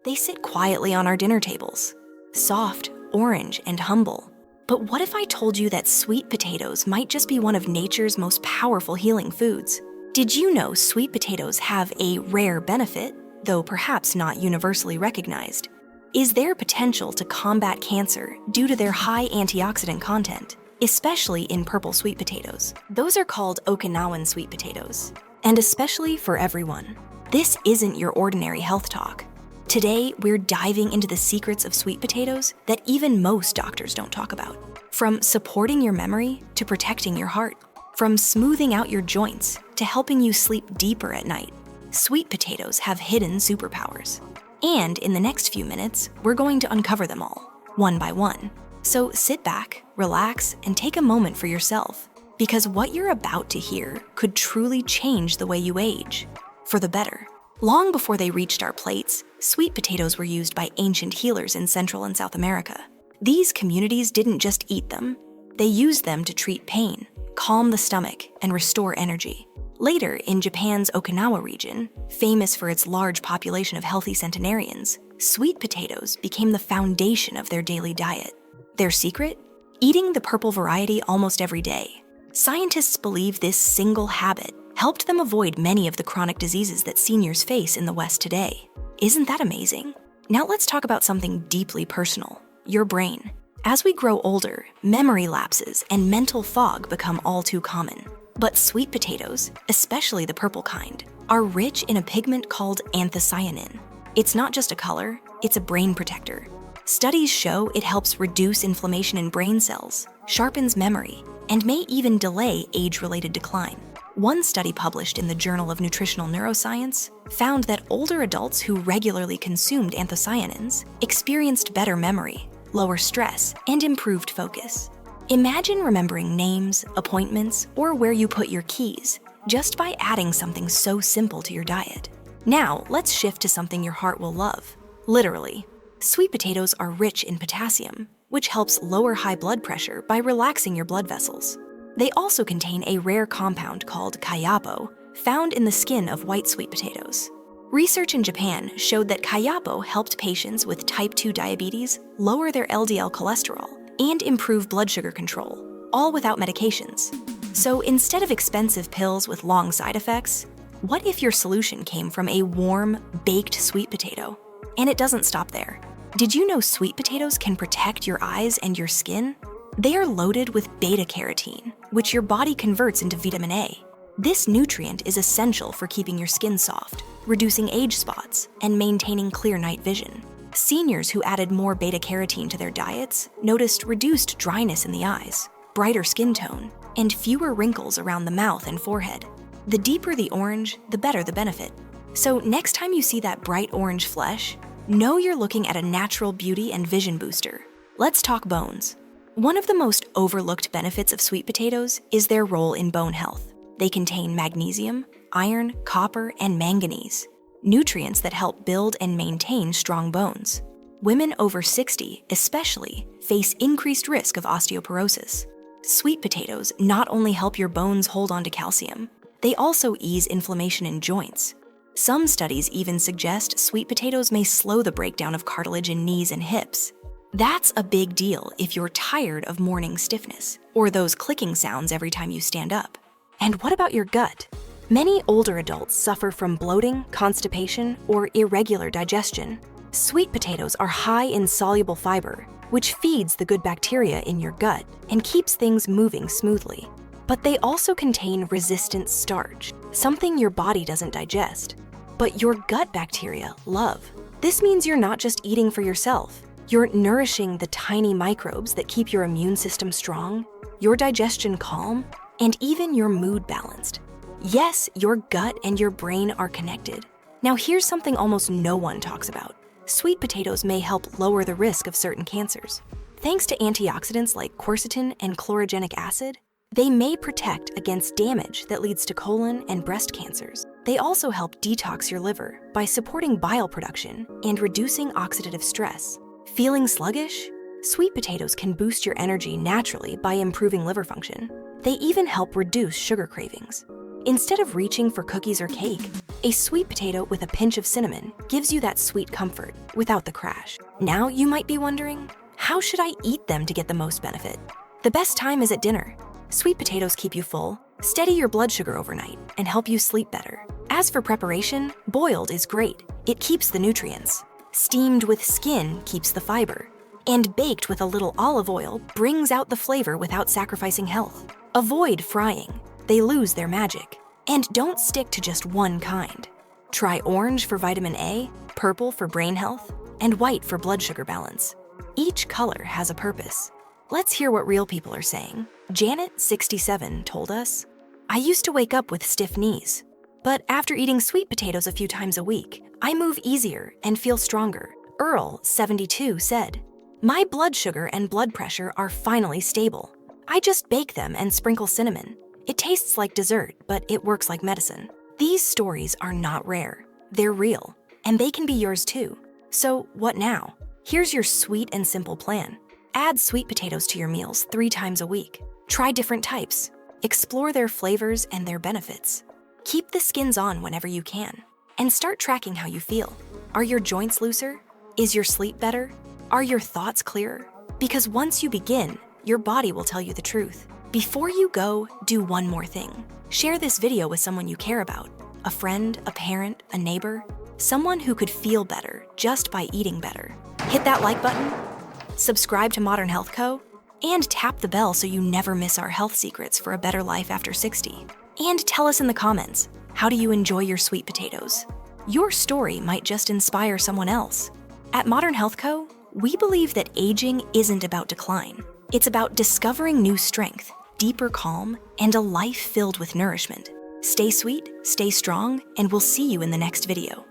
They sit quietly on our dinner tables, soft, orange, and humble. But what if I told you that sweet potatoes might just be one of nature's most powerful healing foods? Did you know sweet potatoes have a rare benefit, though perhaps not universally recognized? Is their potential to combat cancer due to their high antioxidant content, especially in purple sweet potatoes? Those are called Okinawan sweet potatoes, and especially for everyone. This isn't your ordinary health talk. Today, we're diving into the secrets of sweet potatoes that even most doctors don't talk about. From supporting your memory to protecting your heart, from smoothing out your joints to helping you sleep deeper at night, sweet potatoes have hidden superpowers. And in the next few minutes, we're going to uncover them all, one by one. So sit back, relax, and take a moment for yourself, because what you're about to hear could truly change the way you age, for the better. Long before they reached our plates, sweet potatoes were used by ancient healers in Central and South America. These communities didn't just eat them, they used them to treat pain, calm the stomach, and restore energy. Later, in Japan's Okinawa region, famous for its large population of healthy centenarians, sweet potatoes became the foundation of their daily diet. Their secret? Eating the purple variety almost every day. Scientists believe this single habit helped them avoid many of the chronic diseases that seniors face in the West today. Isn't that amazing? Now let's talk about something deeply personal, your brain. As we grow older, memory lapses and mental fog become all too common. But sweet potatoes, especially the purple kind, are rich in a pigment called anthocyanin. It's not just a color, it's a brain protector. Studies show it helps reduce inflammation in brain cells, sharpens memory, and may even delay age-related decline. One study published in the Journal of Nutritional Neuroscience found that older adults who regularly consumed anthocyanins experienced better memory, lower stress, and improved focus. Imagine remembering names, appointments, or where you put your keys just by adding something so simple to your diet. Now, let's shift to something your heart will love. Literally, sweet potatoes are rich in potassium, which helps lower high blood pressure by relaxing your blood vessels. They also contain a rare compound called kayapo, found in the skin of white sweet potatoes. Research in Japan showed that kayapo helped patients with type 2 diabetes lower their LDL cholesterol and improve blood sugar control, all without medications. So instead of expensive pills with long side effects, what if your solution came from a warm, baked sweet potato? And it doesn't stop there. Did you know sweet potatoes can protect your eyes and your skin? They are loaded with beta-carotene, which your body converts into vitamin A. This nutrient is essential for keeping your skin soft, reducing age spots, and maintaining clear night vision. Seniors who added more beta-carotene to their diets noticed reduced dryness in the eyes, brighter skin tone, and fewer wrinkles around the mouth and forehead. The deeper the orange, the better the benefit. So next time you see that bright orange flesh, know you're looking at a natural beauty and vision booster. Let's talk bones. One of the most overlooked benefits of sweet potatoes is their role in bone health. They contain magnesium, iron, copper, and manganese, nutrients that help build and maintain strong bones. Women over 60, especially, face increased risk of osteoporosis. Sweet potatoes not only help your bones hold on to calcium, they also ease inflammation in joints. Some studies even suggest sweet potatoes may slow the breakdown of cartilage in knees and hips. That's a big deal if you're tired of morning stiffness or those clicking sounds every time you stand up. And what about your gut? Many older adults suffer from bloating, constipation, or irregular digestion. Sweet potatoes are high in soluble fiber, which feeds the good bacteria in your gut and keeps things moving smoothly. But they also contain resistant starch, something your body doesn't digest, but your gut bacteria love. This means you're not just eating for yourself. You're nourishing the tiny microbes that keep your immune system strong, your digestion calm, and even your mood balanced. Yes, your gut and your brain are connected. Now here's something almost no one talks about. Sweet potatoes may help lower the risk of certain cancers. Thanks to antioxidants like quercetin and chlorogenic acid, they may protect against damage that leads to colon and breast cancers. They also help detox your liver by supporting bile production and reducing oxidative stress. Feeling sluggish? Sweet potatoes can boost your energy naturally by improving liver function. They even help reduce sugar cravings. Instead of reaching for cookies or cake, A sweet potato with a pinch of cinnamon gives you that sweet comfort without the crash. Now you might be wondering, how should I eat them to get the most benefit? The best time is at dinner. Sweet potatoes keep you full, steady your blood sugar overnight, and help you sleep better. As for preparation, boiled is great. It keeps the nutrients. Steamed with skin keeps the fiber. And baked with a little olive oil brings out the flavor without sacrificing health. Avoid frying. They lose their magic. And don't stick to just one kind. Try orange for vitamin A, purple for brain health, and white for blood sugar balance. Each color has a purpose. Let's hear what real people are saying. Janet, 67, told us, "I used to wake up with stiff knees, but after eating sweet potatoes a few times a week, I move easier and feel stronger." Earl, 72, said, "My blood sugar and blood pressure are finally stable. I just bake them and sprinkle cinnamon. It tastes like dessert, but it works like medicine." These stories are not rare. They're real, and they can be yours too. So what now? Here's your sweet and simple plan. Add sweet potatoes to your meals 3 times a week. Try different types. Explore their flavors and their benefits. Keep the skins on whenever you can. And start tracking how you feel. Are your joints looser? Is your sleep better? Are your thoughts clearer? Because once you begin, your body will tell you the truth. Before you go, do one more thing. Share this video with someone you care about. A friend, a parent, a neighbor, someone who could feel better just by eating better. Hit that like button, subscribe to Modern Health Co., and tap the bell so you never miss our health secrets for a better life after 60. And tell us in the comments, how do you enjoy your sweet potatoes? Your story might just inspire someone else. At Modern Health Co., we believe that aging isn't about decline. It's about discovering new strength, deeper calm, and a life filled with nourishment. Stay sweet, stay strong, and we'll see you in the next video.